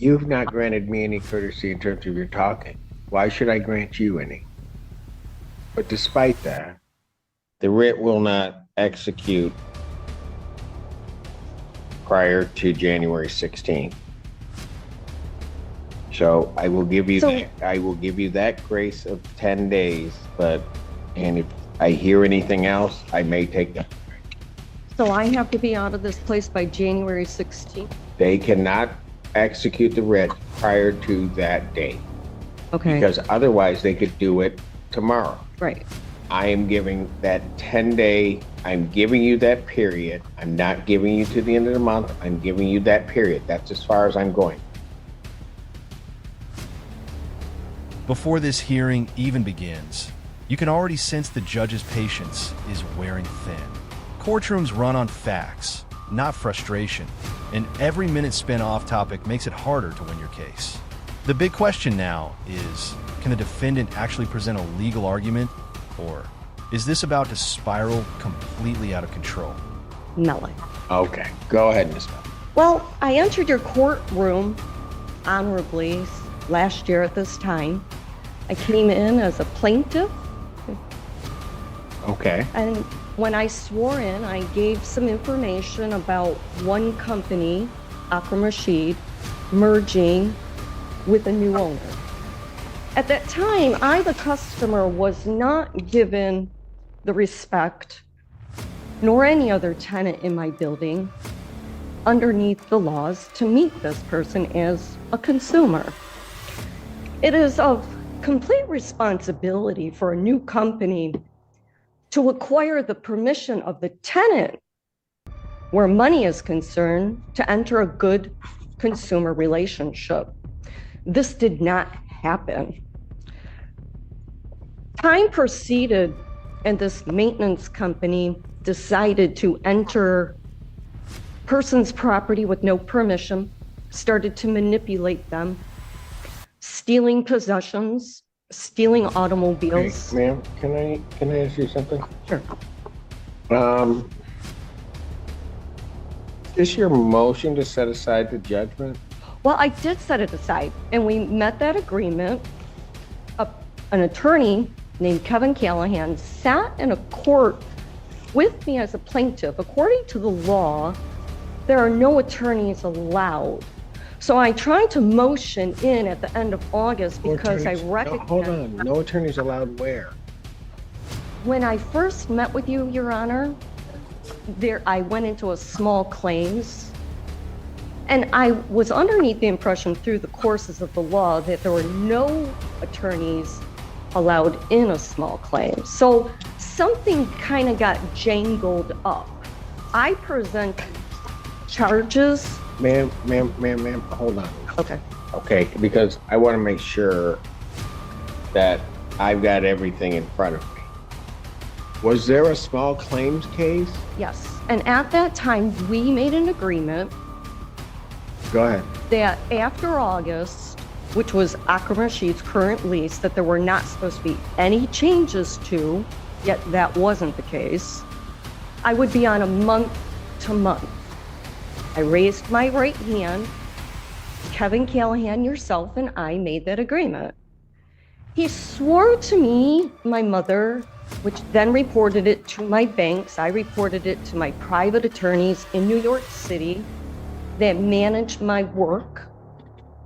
You've not granted me any courtesy in terms of your talking. Why should I grant you any? But despite that, the writ will not execute prior to January 16th. So I will give you that grace of 10 days, and if I hear anything else, I may take that. So I have to be out of this place by January 16th? They cannot execute the writ prior to that date. Okay. Because otherwise they could do it tomorrow. Right. I am giving that 10-day, I'm giving you that period. I'm not giving you to the end of the month. I'm giving you that period. That's as far as I'm going. Before this hearing even begins, you can already sense the judge's patience is wearing thin. Courtrooms run on facts, not frustration, and every minute spent off topic makes it harder to win your case. The big question now is, can the defendant actually present a legal argument, or is this about to spiral completely out of control? Melon. Okay, go ahead, Ms. Mel. Well, I entered your courtroom honorably last year at this time. I came in as a plaintiff. Okay. And when I swore in, I gave some information about one company, Akram Rashid, merging with a new owner. At that time, I, the customer, was not given the respect, nor any other tenant in my building, underneath the laws to meet this person as a consumer. It is of complete responsibility for a new company to acquire the permission of the tenant, where money is concerned, to enter a good consumer relationship. This did not happen. Time proceeded, and this maintenance company decided to enter person's property with no permission, started to manipulate them, stealing possessions, stealing automobiles. Hey, ma'am, can I ask you something? Sure. Is your motion to set aside the judgment? Well, I did set it aside, and we met that agreement. An attorney named Kevin Callahan sat in a court with me as a plaintiff. According to the law, there are no attorneys allowed. So I tried to motion in at the end of August because I recognized... Hold on, no attorneys allowed where? When I first met with you, Your Honor, I went into a small claims, and I was underneath the impression through the courses of the law that there were no attorneys allowed in a small claim. So something kind of got jangled up. I presented charges. Ma'am, hold on. Okay. Okay, because I want to make sure that I've got everything in front of me. Was there a small claims case? Yes, and at that time, we made an agreement. Go ahead. That after August, which was Akram Rashid's current lease, that there were not supposed to be any changes to, yet that wasn't the case. I would be on a month to month. I raised my right hand. Kevin Callahan, yourself, and I made that agreement. He swore to me, my mother, which then reported it to my banks. I reported it to my private attorneys in New York City that managed my work,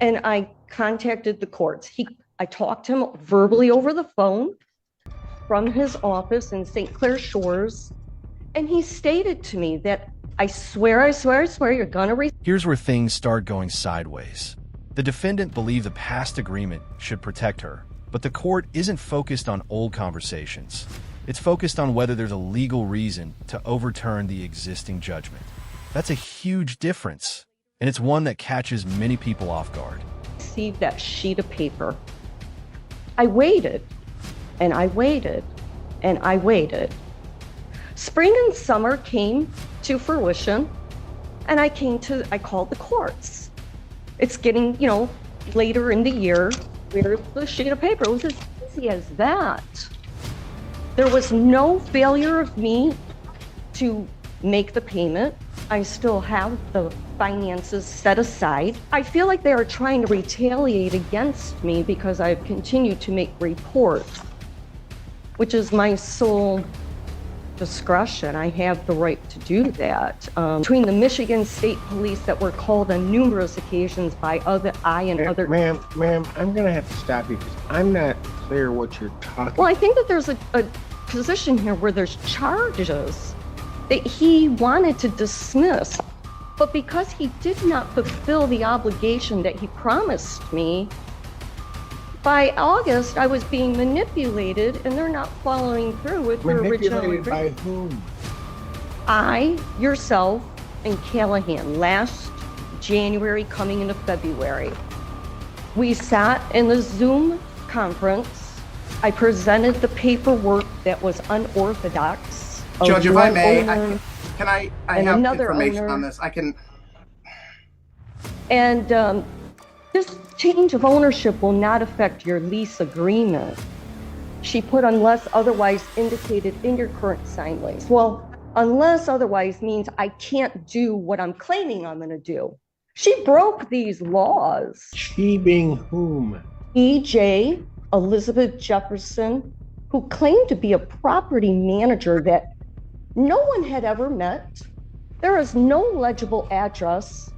and I contacted the courts. I talked to him verbally over the phone from his office in St. Clair Shores, and he stated to me that I swear, you're gonna... Here's where things start going sideways. The defendant believed the past agreement should protect her, but the court isn't focused on old conversations. It's focused on whether there's a legal reason to overturn the existing judgment. That's a huge difference, and it's one that catches many people off guard. Received that sheet of paper. I waited, and I waited, and I waited. Spring and summer came to fruition, and I called the courts. It's getting, later in the year. Where's the sheet of paper? It was as easy as that. There was no failure of me to make the payment. I still have the finances set aside. I feel like they are trying to retaliate against me because I've continued to make reports, which is my sole discretion. I have the right to do that. Between the Michigan State Police that were called on numerous occasions by other Ma'am, I'm gonna have to stop you because I'm not clear what you're talking. Well, I think that there's a position here where there's charges that he wanted to dismiss, but because he did not fulfill the obligation that he promised me, by August, I was being manipulated, and they're not following through with their original Manipulated by agreement. whom? I, yourself, and Callahan last January coming into February. We sat in the Zoom conference. I presented the paperwork that was unorthodox. of Judge, if I one may, owner I and have another information owner. on this. I can. And this change of ownership will not affect your lease agreement. She put unless otherwise indicated in your current signed lease. Well, unless otherwise means I can't do what I'm claiming I'm gonna do. She broke these laws. She being whom? E.J. Elizabeth Jefferson, who claimed to be a property manager that no one had ever met. There is no legible address.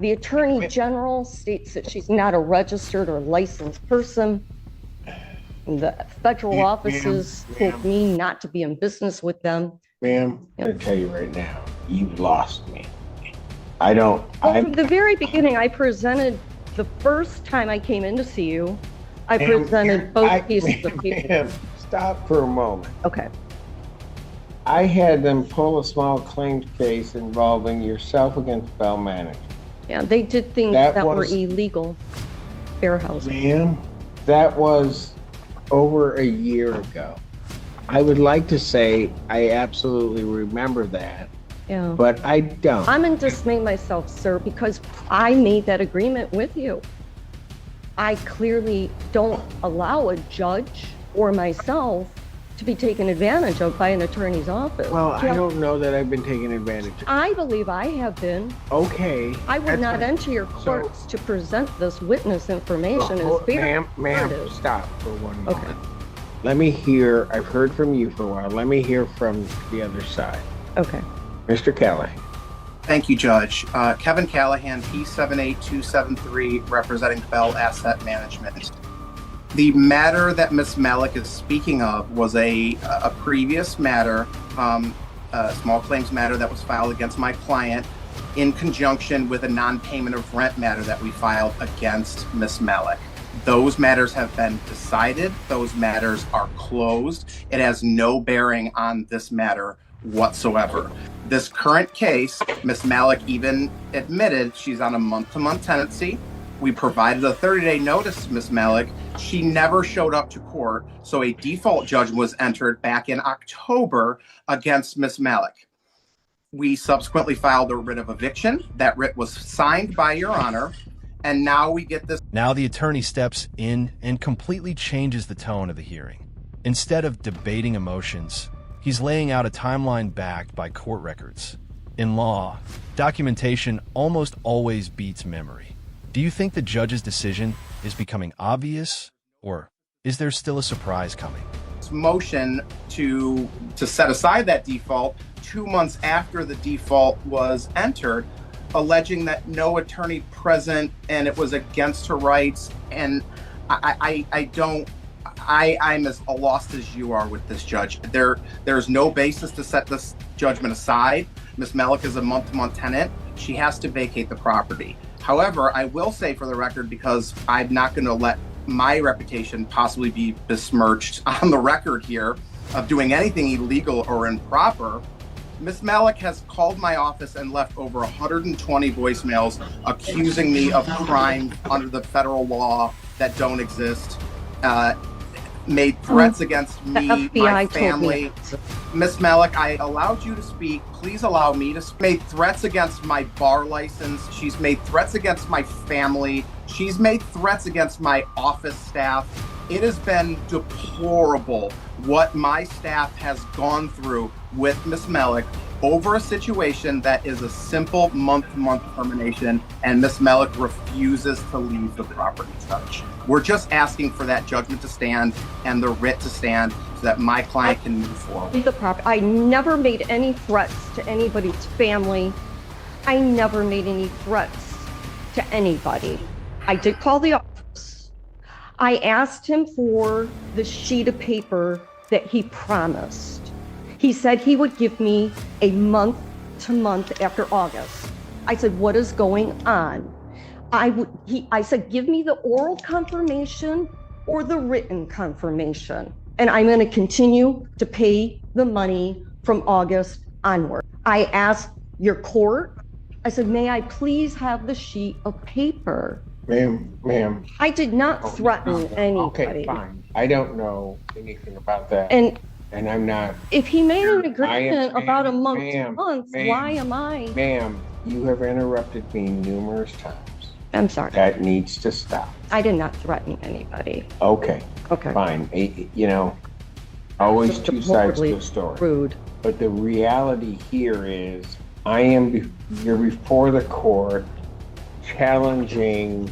The Attorney General states that she's not a registered or licensed person. The federal Ma'am, offices told me not to be in business with them. Ma'am, I'm gonna tell you right now, you've lost me. Well, from the very beginning, I presented, the first time I came in to see you, I presented both pieces of paper. Ma'am, stop for a moment. Okay. I had them pull a small claims case involving yourself against Bell Management. Yeah, they did things That that were was- illegal. Fair housing. Ma'am, that was over a year ago. I would like to say I absolutely remember that, Yeah. but I don't. I'm in dismay myself, sir, because I made that agreement with you. I clearly don't allow a judge or myself to be taken advantage of by an attorney's office. Well, I Yeah. don't know that I've been taken advantage of. I believe I have been. Okay. I would that's not fine. enter your So- courts to present this witness information as fair. Ma'am, It is. stop for one Okay. moment. Let me hear, I've heard from you for a while. Let me hear from the other side. Okay. Mr. Callahan. Thank you, Judge. Kevin Callahan, P78273, representing Bell Asset Management. The matter that Ms. Malik is speaking of was a previous matter, a small claims matter that was filed against my client in conjunction with a non-payment of rent matter that we filed against Ms. Malik. Those matters have been decided. Those matters are closed. It has no bearing on this matter whatsoever. This current case, Ms. Malik even admitted she's on a month-to-month tenancy. We provided a 30-day notice to Ms. Malik. She never showed up to court, so a default judgment was entered back in October against Ms. Malik. We subsequently filed a writ of eviction. That writ was signed by Your Honor, and now we get this. Now the attorney steps in and completely changes the tone of the hearing. Instead of debating emotions, he's laying out a timeline backed by court records. In law, documentation almost always beats memory. Do you think the judge's decision is becoming obvious, or is there still a surprise coming? Motion to set aside that default 2 months after the default was entered, alleging that no attorney present and it was against her rights. And I'm as lost as you are with this, Judge. There's no basis to set this judgment aside. Ms. Malik is a month-to-month tenant. She has to vacate the property. However, I will say for the record, because I'm not going to let my reputation possibly be besmirched on the record here of doing anything illegal or improper, Ms. Malik has called my office and left over 120 voicemails accusing me of crime under the federal law that don't exist, made threats against The me, FBI my told me. family. Ms. Malik, I allowed you to speak. Please allow me to speak. Made threats against my bar license. She's made threats against my family. She's made threats against my office staff. It has been deplorable what my staff has gone through with Ms. Malik over a situation that is a simple month-to-month termination, and Ms. Malik refuses to leave the property, Judge. We're just asking for that judgment to stand and the writ to stand so that my client can move forward. The property. I never made any threats to anybody's family. I never made any threats to anybody. I did call the office. I asked him for the sheet of paper that he promised. He said he would give me a month to month after August. I said, what is going on? I said, give me the oral confirmation or the written confirmation, and I'm going to continue to pay the money from August onward. I asked your court, I said, may I please have the sheet of paper? Ma'am. I did not threaten anybody. Okay, fine. I don't know anything about that. And I'm not. if he made an agreement about a month to Ma'am, month, why am I? Ma'am, you have interrupted me numerous times. I'm sorry. That needs to stop. I did not threaten anybody. Okay. Okay. Fine. You know, always Just two sides to horribly a story. Rude. But the reality here is you're before the court challenging,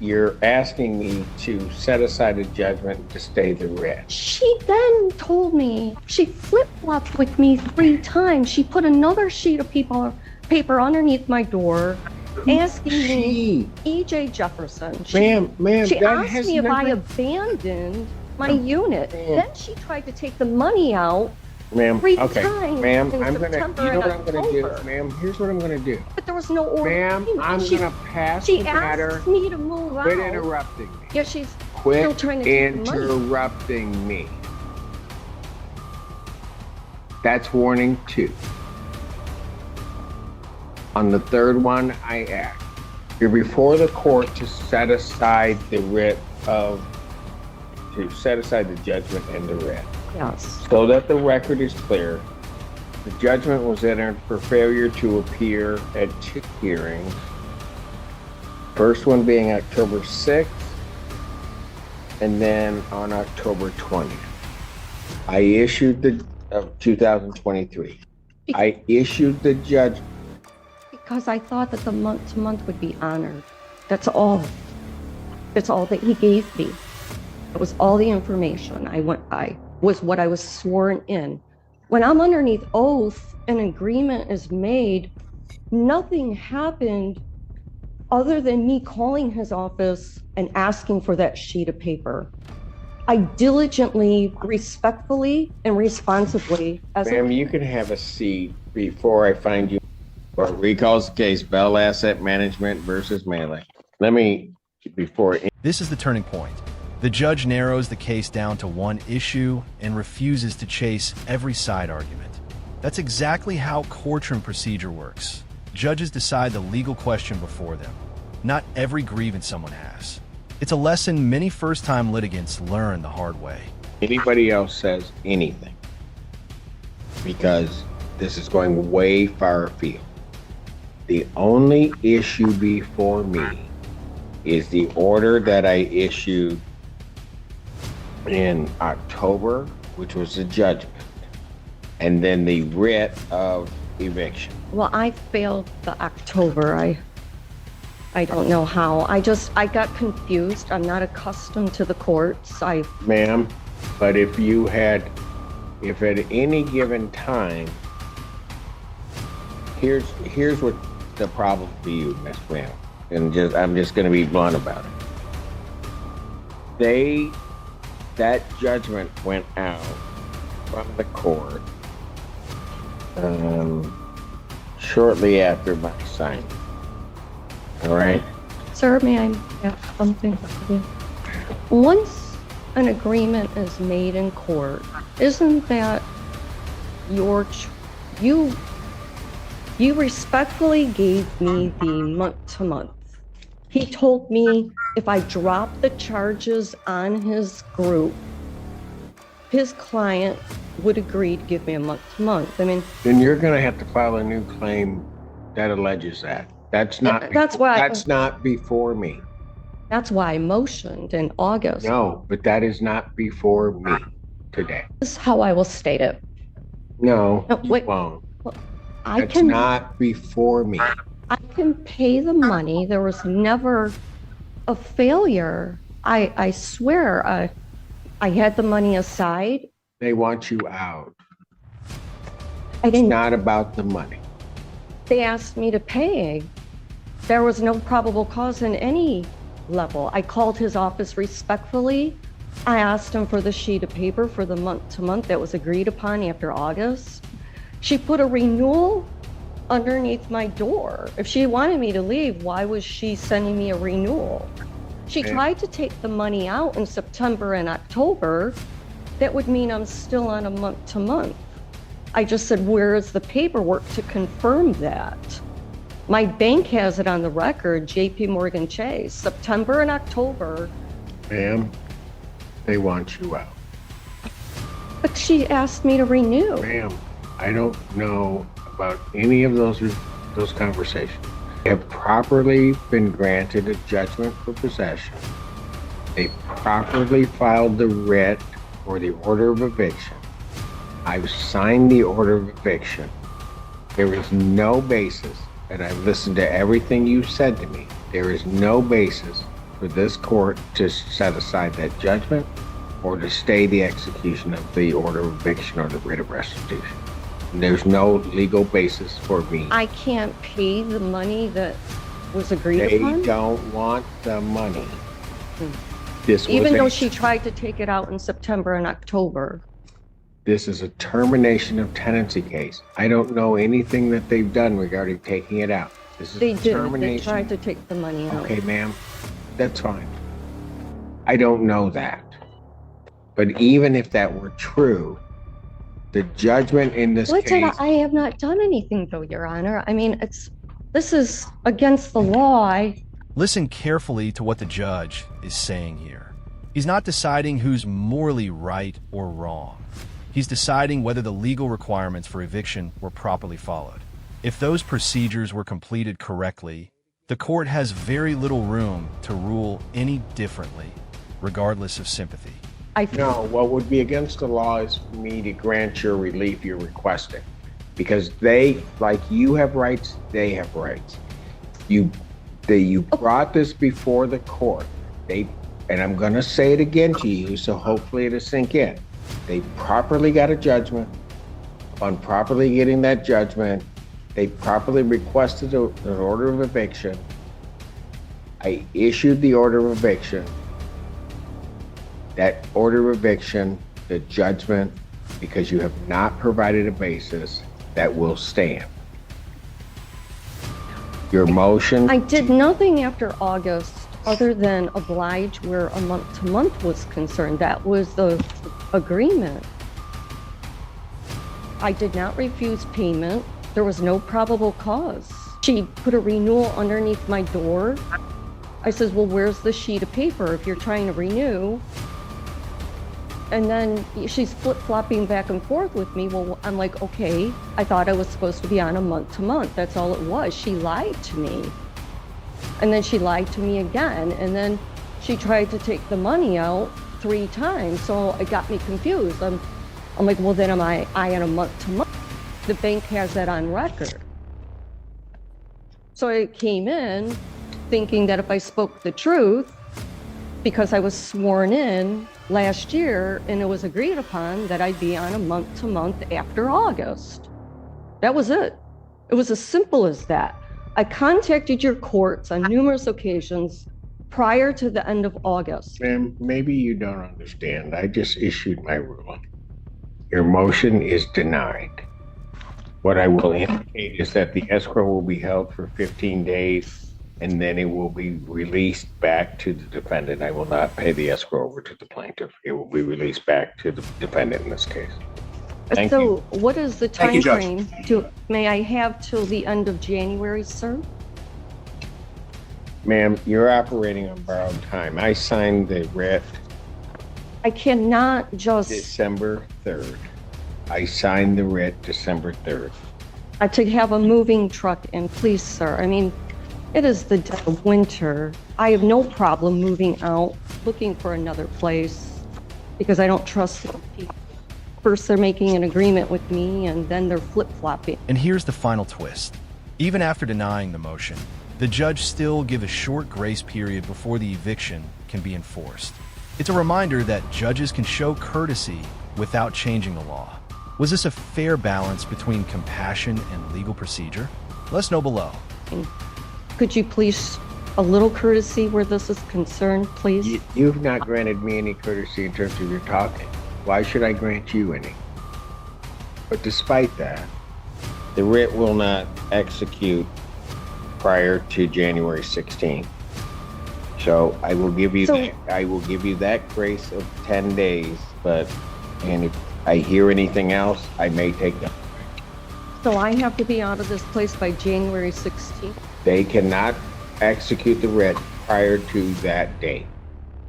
you're asking me to set aside a judgment to stay the writ. She then told me, she flip-flopped with me 3 times. She put another sheet of paper underneath my door, asking me, E.J. Jefferson. Ma'am, She that asked has me if I nothing- abandoned my unit. Ma'am. Then she tried to take the money out. Ma'am, 3 okay, times ma'am, in I'm gonna, September you know and what I'm gonna do, October. ma'am, here's what I'm gonna do. But there was no order. Ma'am, I'm gonna pass the She matter. asked me to move out. Quit interrupting me. Yeah, she's still Quit trying to take the money. interrupting me. That's warning 2. On the third one, I act. You're before the court to set aside the judgment and the writ. Yes. So that the record is clear, the judgment was entered for failure to appear at 2 hearings. First one being October 6th, and then on October 20th. I issued of 2023. I issued the judgment. Because I thought that the month to month would be honored. That's all. That's all that he gave me. It was all the information was what I was sworn in. When I'm underneath oath, an agreement is made, nothing happened other than me calling his office and asking for that sheet of paper. I diligently, respectfully, and responsibly, Ma'am, you can have a seat before I find you. Or recalls the case, Bell Asset Management versus Melee. This is the turning point. The judge narrows the case down to one issue and refuses to chase every side argument. That's exactly how courtroom procedure works. Judges decide the legal question before them, not every grievance someone has. It's a lesson many first-time litigants learn the hard way. Anybody else says anything, because this is going way far afield. The only issue before me is the order that I issued in October, which was the judgment, and then the writ of eviction. well, I failed the October. I don't know how. I got confused. I'm not accustomed to the courts. Ma'am, but if at any given time, here's what the problem for you, Miss Ma'am, and I'm just going to be blunt about it. That judgment went out from the court shortly after my signing. All right. Sir, may I ask something? Once an agreement is made in court, isn't that you respectfully gave me the month to month. He told me if I dropped the charges on his group, his client would agree to give me a month to month. I mean, Then you're going to have to file a new claim that alleges that. That's not before me. that's why I motioned in August. No, but that is not before me today. This is how I will state it. No, No, you wait. won't. I That's can not before me. I can pay the money. There was never a failure. I swear, I had the money aside. They want you out. I It's didn't. not about the money. They asked me to pay. There was no probable cause in any level. I called his office respectfully. I asked him for the sheet of paper for the month to month that was agreed upon after August. She put a renewal underneath my door. If she wanted me to leave, why was she sending me a renewal? She Okay. tried to take the money out in September and October. That would mean I'm still on a month to month. I just said, where is the paperwork to confirm that? My bank has it on the record, JP Morgan Chase, September and October. Ma'am, they want you out. But she asked me to renew. Ma'am, I don't know about any of those conversations. They have properly been granted a judgment for possession. They properly filed the writ or the order of eviction. I've signed the order of eviction. There is no basis, and I've listened to everything you said to me. There is no basis for this court to set aside that judgment or to stay the execution of the order of eviction or the writ of restitution. There's no legal basis for me. I can't pay the money that was agreed They upon. don't want the money. This was Even a- though she tried to take it out in September and October. This is a termination of tenancy case. I don't know anything that they've done regarding taking it out. This is They a did. They termination. tried to take the money out. Okay, ma'am, that's fine. I don't know that. But even if that were true, the judgment in this Listen, case, I have not done anything though, Your Honor. I mean, this is against the law. Listen carefully to what the judge is saying here. He's not deciding who's morally right or wrong. He's deciding whether the legal requirements for eviction were properly followed. If those procedures were completed correctly, the court has very little room to rule any differently, regardless of sympathy. no, what would be against the law is for me to grant your relief you're requesting. Because they, like you have rights, they have rights. You brought this before the court. And I'm going to say it again to you, so hopefully it'll sink in. They properly got a judgment. On properly getting that judgment, they properly requested an order of eviction. I issued the order of eviction. That order of eviction, the judgment, because you have not provided a basis, that will stand. Your motion. I did nothing after August other than oblige where a month to month was concerned. That was the agreement. I did not refuse payment. There was no probable cause. She put a renewal underneath my door. I says, well, where's the sheet of paper if you're trying to renew? And then she's flip-flopping back and forth with me. Well, I'm like, okay, I thought I was supposed to be on a month to month. That's all it was. She lied to me. And then she lied to me again. And then she tried to take the money out 3 times. So it got me confused. I'm like, well, then am I on a month to month? The bank has that on record. So I came in thinking that if I spoke the truth, because I was sworn in last year and it was agreed upon that I'd be on a month to month after August. That was it. It was as simple as that. I contacted your courts on numerous occasions prior to the end of August. Ma'am, maybe you don't understand. I just issued my ruling. Your motion is denied. What I will indicate is that the escrow will be held for 15 days and then it will be released back to the defendant. I will not pay the escrow over to the plaintiff. It will be released back to the defendant in this case. Thank So you. what is the Thank you, time Judge. frame? May I have till the end of January, sir? Ma'am, you're operating on borrowed time. I signed the writ I cannot just December 3rd. I signed the writ December 3rd. to have a moving truck in, please, sir. I mean, it is the dead of winter. I have no problem moving out, looking for another place, because I don't trust the people. First, they're making an agreement with me, and then they're flip-flopping. And here's the final twist. Even after denying the motion, the judge still give a short grace period before the eviction can be enforced. It's a reminder that judges can show courtesy without changing the law. Was this a fair balance between compassion and legal procedure? Let us know below. Could you please, a little courtesy where this is concerned, please? You've not granted me any courtesy in terms of your talking. Why should I grant you any? But despite that, the writ will not execute prior to January 16th. So I will give you that grace of 10 days, and if I hear anything else, I may take them. So I have to be out of this place by January 16th? They cannot execute the writ prior to that date.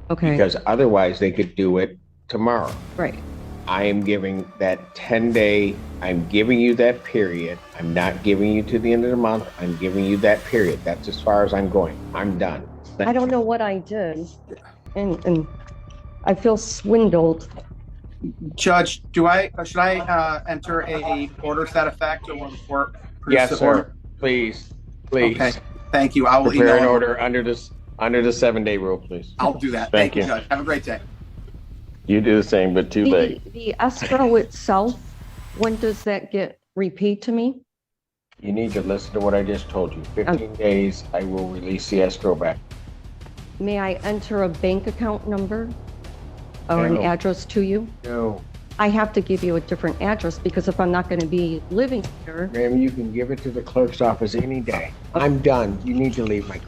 Okay. Because otherwise they could do it tomorrow. Right. I am giving that 10-day, I'm giving you that period. I'm not giving you to the end of the month. I'm giving you that period. That's as far as I'm going. I'm done. I don't know what I did, and I feel swindled. Judge, should I enter a order to that effect, or will the court produce Yes, the sir. order? Please. Okay, thank you. I will Prepare an email order under the 7-day rule, please. I'll do that. Thank Thank you, you. Judge. Have a great day. You do the same, but too late. The escrow itself, when does that get repaid to me? You need to listen to what I just told you. 15 days, I will release the escrow back. May I enter a bank account number or an No. address to you? No, I have to give you a different address because if I'm not going to be living here, ma'am, you can give it to the clerk's office any day. I'm done. You need to leave my